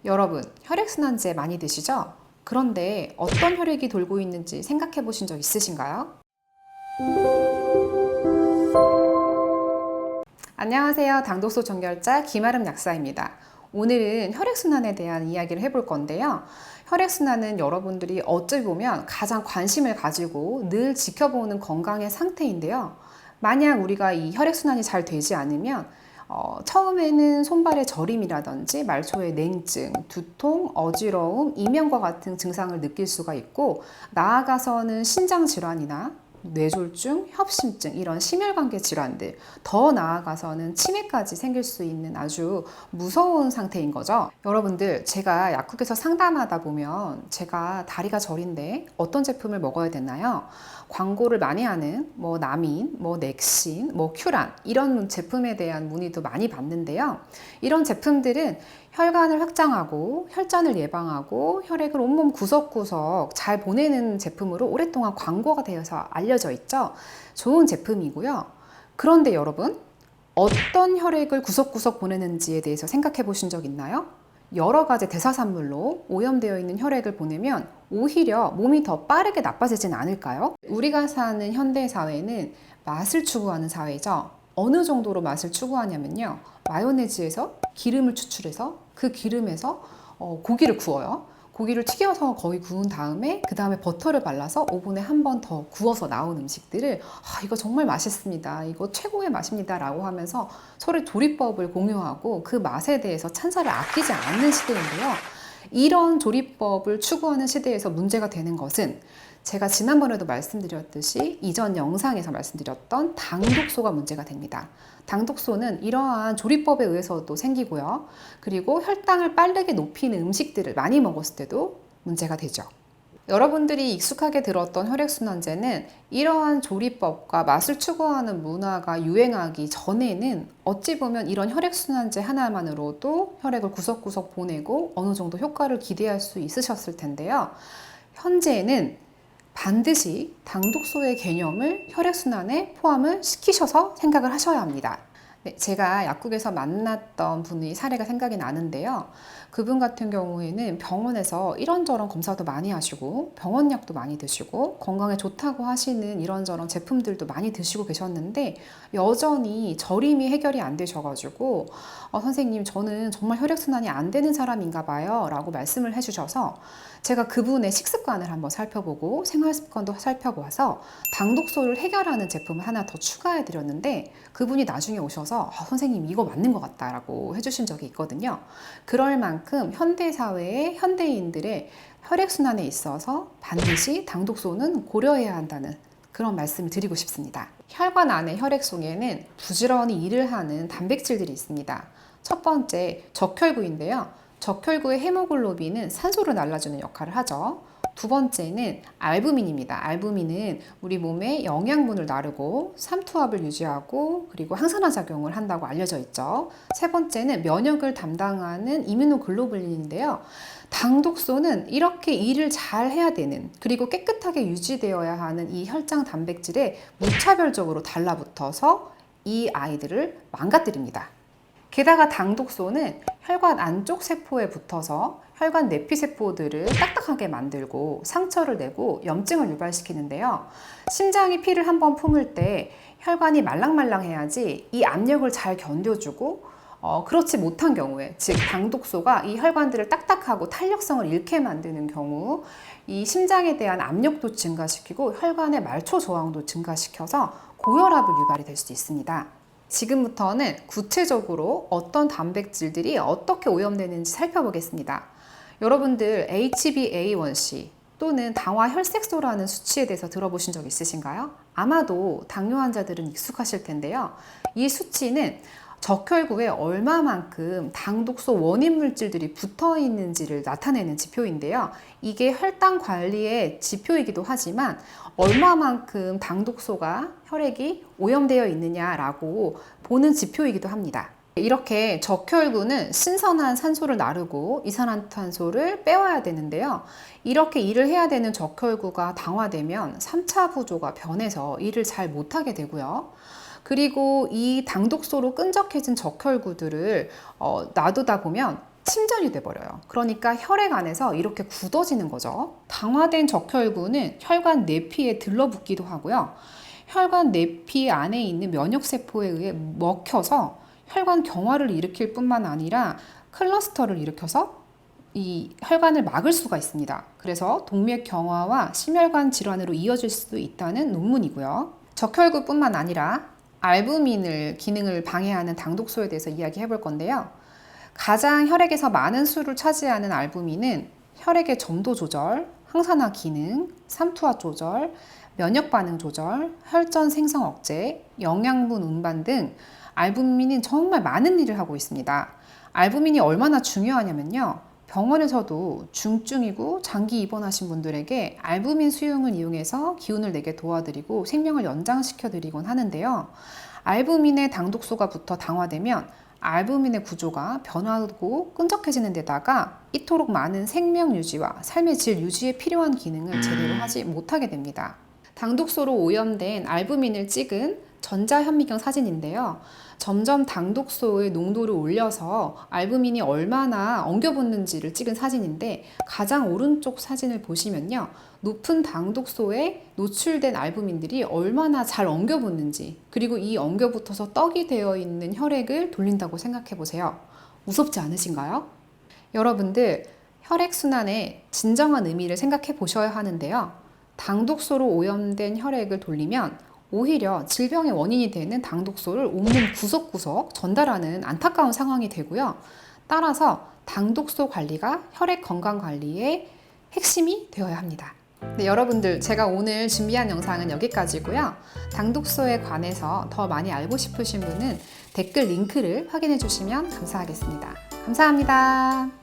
여러분, 혈액순환제 많이 드시죠? 그런데 어떤 혈액이 돌고 있는지 생각해 보신 적 있으신가요? 안녕하세요. 당독소 정결자 김아름 약사입니다. 오늘은 혈액순환에 대한 이야기를 해볼 건데요. 혈액순환은 여러분들이 어찌 보면 가장 관심을 가지고 늘 지켜보는 건강의 상태인데요. 만약 우리가 이 혈액순환이 잘 되지 않으면 처음에는 손발의 저림이라든지 말초의 냉증, 두통, 어지러움, 이명과 같은 증상을 느낄 수가 있고, 나아가서는 신장 질환이나 뇌졸중, 협심증 이런 심혈관계 질환들, 더 나아가서는 치매까지 생길 수 있는 아주 무서운 상태인 거죠. 여러분들, 제가 약국에서 상담하다 보면 제가 다리가 저린데 어떤 제품을 먹어야 되나요? 광고를 많이 하는 나민, 넥신, 큐란 이런 제품에 대한 문의도 많이 받는데요. 이런 제품들은 혈관을 확장하고 혈전을 예방하고 혈액을 온몸 구석구석 잘 보내는 제품으로 오랫동안 광고가 되어서 알려져 있죠. 좋은 제품이고요. 그런데 여러분, 어떤 혈액을 구석구석 보내는지에 대해서 생각해 보신 적 있나요? 여러 가지 대사산물로 오염되어 있는 혈액을 보내면 오히려 몸이 더 빠르게 나빠지진 않을까요? 우리가 사는 현대 사회는 맛을 추구하는 사회죠. 어느 정도로 맛을 추구하냐면요. 마요네즈에서 기름을 추출해서 그 기름에서 고기를 구워요. 고기를 튀겨서 거의 구운 다음에 그 다음에 버터를 발라서 오븐에 한 번 더 구워서 나온 음식들을 이거 정말 맛있습니다. 이거 최고의 맛입니다. 라고 하면서 서로 조리법을 공유하고 그 맛에 대해서 찬사를 아끼지 않는 시대인데요. 이런 조리법을 추구하는 시대에서 문제가 되는 것은 제가 지난번에도 말씀드렸듯이 이전 영상에서 말씀드렸던 당독소가 문제가 됩니다. 당독소는 이러한 조리법에 의해서도 생기고요. 그리고 혈당을 빠르게 높이는 음식들을 많이 먹었을 때도 문제가 되죠. 여러분들이 익숙하게 들었던 혈액순환제는 이러한 조리법과 맛을 추구하는 문화가 유행하기 전에는 어찌 보면 이런 혈액순환제 하나만으로도 혈액을 구석구석 보내고 어느 정도 효과를 기대할 수 있으셨을 텐데요. 현재는 반드시 당독소의 개념을 혈액순환에 포함을 시키셔서 생각을 하셔야 합니다. 네, 제가 약국에서 만났던 분의 사례가 생각이 나는데요. 그분 같은 경우에는 병원에서 이런저런 검사도 많이 하시고 병원약도 많이 드시고 건강에 좋다고 하시는 이런저런 제품들도 많이 드시고 계셨는데 여전히 저림이 해결이 안 되셔가지고 선생님, 저는 정말 혈액순환이 안 되는 사람인가 봐요 라고 말씀을 해주셔서 제가 그분의 식습관을 한번 살펴보고 생활습관도 살펴보아서 당독소를 해결하는 제품을 하나 더 추가해 드렸는데 그분이 나중에 오셔서 선생님, 이거 맞는 것 같다라고 해주신 적이 있거든요. 그럴 만큼 현대사회의 현대인들의 혈액순환에 있어서 반드시 당독소는 고려해야 한다는 그런 말씀을 드리고 싶습니다. 혈관 안의 혈액 속에는 부지런히 일을 하는 단백질들이 있습니다. 첫 번째, 적혈구인데요. 적혈구의 헤모글로빈은 산소를 날라주는 역할을 하죠. 두 번째는 알부민입니다. 알부민은 우리 몸에 영양분을 나르고 삼투압을 유지하고 그리고 항산화 작용을 한다고 알려져 있죠. 세 번째는 면역을 담당하는 이뮤노글로불린인데요. 당독소는 이렇게 일을 잘 해야 되는, 그리고 깨끗하게 유지되어야 하는 이 혈장 단백질에 무차별적으로 달라붙어서 이 아이들을 망가뜨립니다. 게다가 당독소는 혈관 안쪽 세포에 붙어서 혈관 내피세포들을 딱딱하게 만들고 상처를 내고 염증을 유발시키는데요. 심장이 피를 한번 품을 때 혈관이 말랑말랑해야지 이 압력을 잘 견뎌주고 그렇지 못한 경우에, 즉 당독소가 이 혈관들을 딱딱하고 탄력성을 잃게 만드는 경우 이 심장에 대한 압력도 증가시키고 혈관의 말초 저항도 증가시켜서 고혈압을 유발이 될 수 있습니다. 지금부터는 구체적으로 어떤 단백질들이 어떻게 오염되는지 살펴보겠습니다. 여러분들 HbA1c 또는 당화 혈색소라는 수치에 대해서 들어보신 적 있으신가요? 아마도 당뇨 환자들은 익숙하실 텐데요. 이 수치는 적혈구에 얼마만큼 당독소 원인 물질들이 붙어 있는지를 나타내는 지표인데요. 이게 혈당 관리의 지표이기도 하지만 얼마만큼 당독소가 혈액이 오염되어 있느냐라고 보는 지표이기도 합니다. 이렇게 적혈구는 신선한 산소를 나르고 이산화탄소를 빼와야 되는데요. 이렇게 일을 해야 되는 적혈구가 당화되면 3차 구조가 변해서 일을 잘 못하게 되고요. 그리고 이 당독소로 끈적해진 적혈구들을 놔두다 보면 침전이 돼버려요. 그러니까 혈액 안에서 이렇게 굳어지는 거죠. 당화된 적혈구는 혈관 내피에 들러붙기도 하고요. 혈관 내피 안에 있는 면역세포에 의해 먹혀서 혈관 경화를 일으킬 뿐만 아니라 클러스터를 일으켜서 이 혈관을 막을 수가 있습니다. 그래서 동맥 경화와 심혈관 질환으로 이어질 수도 있다는 논문이고요. 적혈구뿐만 아니라 알부민을 기능을 방해하는 당독소에 대해서 이야기해 볼 건데요. 가장 혈액에서 많은 수를 차지하는 알부민은 혈액의 점도 조절, 항산화 기능, 삼투압 조절, 면역 반응 조절, 혈전 생성 억제, 영양분 운반 등 알부민은 정말 많은 일을 하고 있습니다. 알부민이 얼마나 중요하냐면요. 병원에서도 중증이고 장기 입원하신 분들에게 알부민 수용을 이용해서 기운을 내게 도와드리고 생명을 연장시켜 드리곤 하는데요. 알부민의 당독소가 붙어 당화되면 알부민의 구조가 변화하고 끈적해지는 데다가 이토록 많은 생명 유지와 삶의 질 유지에 필요한 기능을 제대로 하지 못하게 됩니다. 당독소로 오염된 알부민을 찍은 전자현미경 사진인데요. 점점 당독소의 농도를 올려서 알부민이 얼마나 엉겨붙는지를 찍은 사진인데 가장 오른쪽 사진을 보시면요. 높은 당독소에 노출된 알부민들이 얼마나 잘 엉겨붙는지, 그리고 이 엉겨붙어서 떡이 되어 있는 혈액을 돌린다고 생각해 보세요. 무섭지 않으신가요? 여러분들, 혈액순환의 진정한 의미를 생각해 보셔야 하는데요. 당독소로 오염된 혈액을 돌리면 오히려 질병의 원인이 되는 당독소를 온몸 구석구석 전달하는 안타까운 상황이 되고요. 따라서 당독소 관리가 혈액 건강 관리의 핵심이 되어야 합니다. 네, 여러분들, 제가 오늘 준비한 영상은 여기까지고요. 당독소에 관해서 더 많이 알고 싶으신 분은 댓글 링크를 확인해 주시면 감사하겠습니다. 감사합니다.